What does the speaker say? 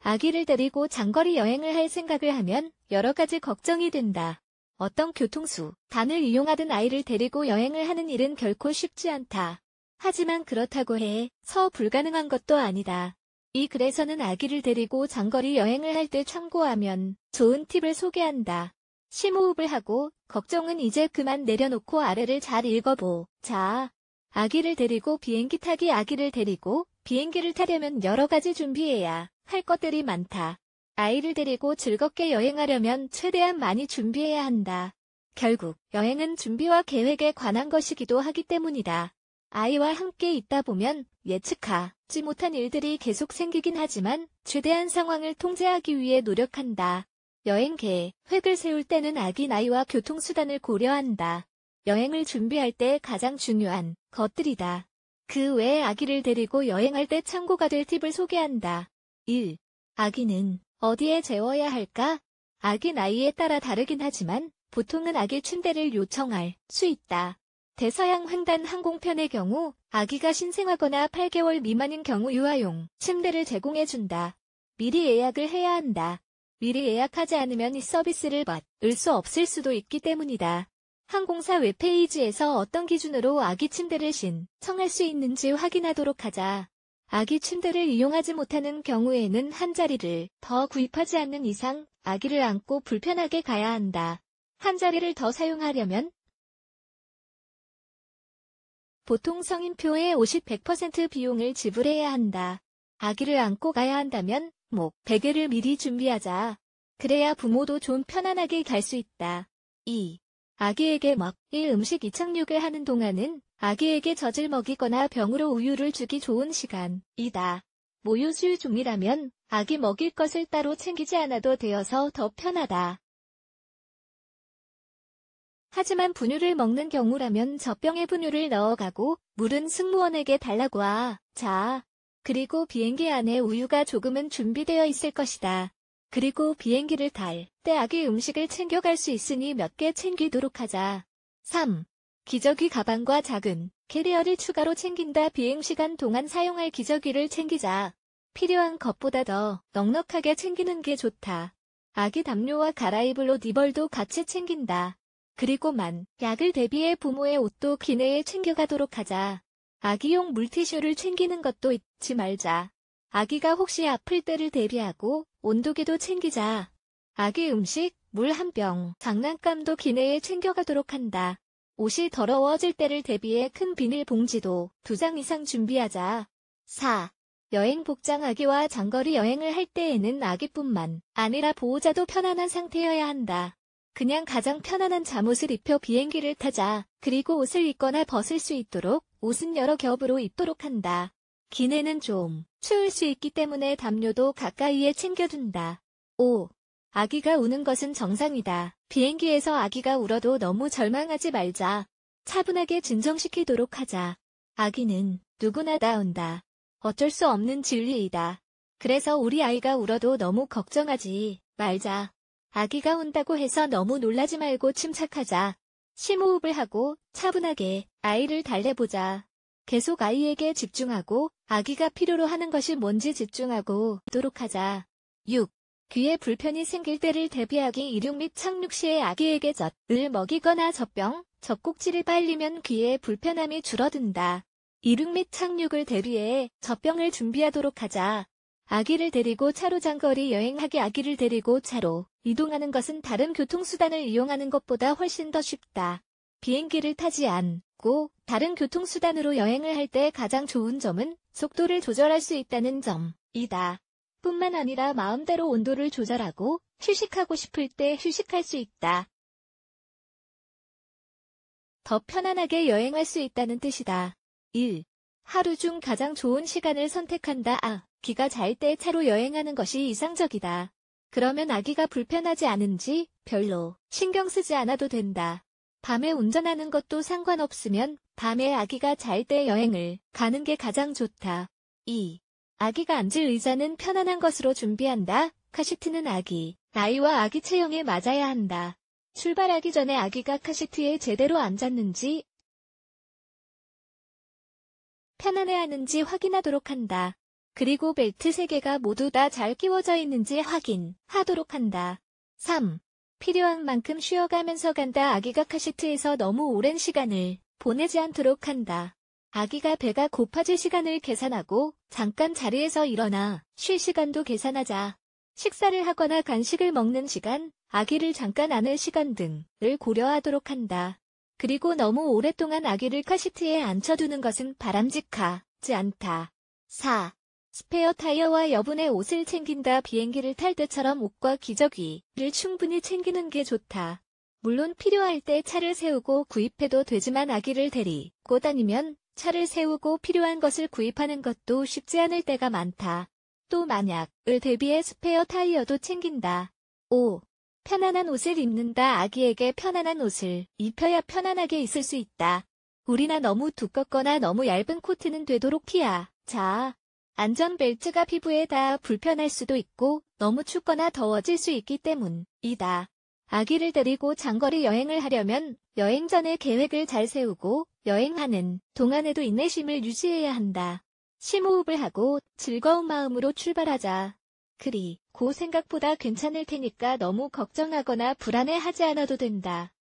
아기를 데리고 장거리 여행을 할 생각을 하면 여러 가지 걱정이 된다. 어떤 교통수단을 이용하든 아이를 데리고 여행을 하는 일은 결코 쉽지 않다. 하지만 그렇다고 해서 불가능한 것도 아니다. 이 글에서는 아기를 데리고 장거리 여행을 할 때 참고하면 좋은 팁을 소개한다. 심호흡을 하고 걱정은 이제 그만 내려놓고 아래를 잘 읽어보자. 아기를 데리고 비행기 타기. 아기를 데리고 비행기를 타려면 여러 가지 준비해야 할 것들이 많다. 아이를 데리고 즐겁게 여행하려면 최대한 많이 준비해야 한다. 결국 여행은 준비와 계획에 관한 것이기도 하기 때문이다. 아이와 함께 있다 보면 예측하지 못한 일들이 계속 생기긴 하지만 최대한 상황을 통제하기 위해 노력한다. 여행 계획을 세울 때는 아기 나이와 교통수단을 고려한다. 여행을 준비할 때 가장 중요한 것들이다. 그 외에 아기를 데리고 여행할 때 참고가 될 팁을 소개한다. 1. 아기는 어디에 재워야 할까? 아기 나이에 따라 다르긴 하지만 보통은 아기 침대를 요청할 수 있다. 대서양 횡단 항공편의 경우 아기가 신생아거나 8개월 미만인 경우 유아용 침대를 제공해준다. 미리 예약을 해야 한다. 미리 예약하지 않으면 이 서비스를 받을 수 없을 수도 있기 때문이다. 항공사 웹페이지에서 어떤 기준으로 아기 침대를 신청할 수 있는지 확인하도록 하자. 아기 침대를 이용하지 못하는 경우에는 한 자리를 더 구입하지 않는 이상 아기를 안고 불편하게 가야 한다. 한 자리를 더 사용하려면 보통 성인표의 50-100% 비용을 지불해야 한다. 아기를 안고 가야 한다면 베개를 미리 준비하자. 그래야 부모도 좀 편안하게 갈 수 있다. 2. 아기에게 먹일 음식. 이착륙을 하는 동안은 아기에게 젖을 먹이거나 병으로 우유를 주기 좋은 시간이다. 모유 수유 중이라면 아기 먹일 것을 따로 챙기지 않아도 되어서 더 편하다. 하지만 분유를 먹는 경우라면 젖병에 분유를 넣어가고 물은 승무원에게 달라고 하자. 그리고 비행기 안에 우유가 조금은 준비되어 있을 것이다. 그리고 비행기를 탈 때 아기 음식을 챙겨갈 수 있으니 몇 개 챙기도록 하자. 3. 기저귀. 가방과 작은 캐리어를 추가로 챙긴다. 비행시간 동안 사용할 기저귀를 챙기자. 필요한 것보다 더 넉넉하게 챙기는 게 좋다. 아기 담요와 갈아입을 옷 이벌도 같이 챙긴다. 그리고 약을 대비해 부모의 옷도 기내에 챙겨가도록 하자. 아기용 물티슈를 챙기는 것도 잊지 말자. 아기가 혹시 아플 때를 대비하고 온도계도 챙기자. 아기 음식, 물 한 병, 장난감도 기내에 챙겨가도록 한다. 옷이 더러워질 때를 대비해 큰 비닐 봉지도 2장 이상 준비하자. 4. 여행 복장. 아기와 장거리 여행을 할 때에는 아기뿐만 아니라 보호자도 편안한 상태여야 한다. 그냥 가장 편안한 잠옷을 입혀 비행기를 타자. 그리고 옷을 입거나 벗을 수 있도록 옷은 여러 겹으로 입도록 한다. 기내는 좀 추울 수 있기 때문에 담요도 가까이에 챙겨둔다. 5. 아기가 우는 것은 정상이다. 비행기에서 아기가 울어도 너무 절망하지 말자. 차분하게 진정시키도록 하자. 아기는 누구나 다 운다. 어쩔 수 없는 진리이다. 그래서 우리 아이가 울어도 너무 걱정하지 말자. 아기가 운다고 해서 너무 놀라지 말고 침착하자. 심호흡을 하고 차분하게 아이를 달래보자. 계속 아이에게 집중하고 아기가 필요로 하는 것이 뭔지 집중하고 있도록 하자. 6. 귀에 불편이 생길 때를 대비하기. 이륙 및 착륙 시에 아기에게 젖을 먹이거나 젖병, 젖꼭지를 빨리면 귀에 불편함이 줄어든다. 이륙 및 착륙을 대비해 젖병을 준비하도록 하자. 아기를 데리고 차로 장거리 여행하기. 아기를 데리고 차로 이동하는 것은 다른 교통수단을 이용하는 것보다 훨씬 더 쉽다. 비행기를 타지 않고 다른 교통수단으로 여행을 할 때 가장 좋은 점은 속도를 조절할 수 있다는 점이다. 뿐만 아니라 마음대로 온도를 조절하고 휴식하고 싶을 때 휴식할 수 있다. 더 편안하게 여행할 수 있다는 뜻이다. 1. 하루 중 가장 좋은 시간을 선택한다. 아기가 잘 때 차로 여행하는 것이 이상적이다. 그러면 아기가 불편하지 않은지 별로 신경 쓰지 않아도 된다. 밤에 운전하는 것도 상관없으면 밤에 아기가 잘 때 여행을 가는 게 가장 좋다. 2. 아기가 앉을 의자는 편안한 것으로 준비한다. 카시트는 아기 나이와 아기 체형에 맞아야 한다. 출발하기 전에 아기가 카시트에 제대로 앉았는지 편안해하는지 확인하도록 한다. 그리고 벨트 3개가 모두 다 잘 끼워져 있는지 확인하도록 한다. 3. 필요한 만큼 쉬어가면서 간다. 아기가 카시트에서 너무 오랜 시간을 보내지 않도록 한다. 아기가 배가 고파질 시간을 계산하고 잠깐 자리에서 일어나 쉴 시간도 계산하자. 식사를 하거나 간식을 먹는 시간, 아기를 잠깐 안을 시간 등을 고려하도록 한다. 그리고 너무 오랫동안 아기를 카시트에 앉혀두는 것은 바람직하지 않다. 4. 스페어 타이어와 여분의 옷을 챙긴다. 비행기를 탈 때처럼 옷과 기저귀를 충분히 챙기는 게 좋다. 물론 필요할 때 차를 세우고 구입해도 되지만 아기를 데리고 다니면 차를 세우고 필요한 것을 구입하는 것도 쉽지 않을 때가 많다. 또 만약을 대비해 스페어 타이어도 챙긴다. 5. 편안한 옷을 입는다. 아기에게 편안한 옷을 입혀야 편안하게 있을 수 있다. 울이나 너무 두껍거나 너무 얇은 코트는 되도록 피하자. 안전벨트가 피부에 닿아 불편할 수도 있고 너무 춥거나 더워질 수 있기 때문이다. 아기를 데리고 장거리 여행을 하려면 여행 전에 계획을 잘 세우고 여행하는 동안에도 인내심을 유지해야 한다. 심호흡을 하고 즐거운 마음으로 출발하자. 그리고 생각보다 괜찮을 테니까 너무 걱정하거나 불안해하지 않아도 된다.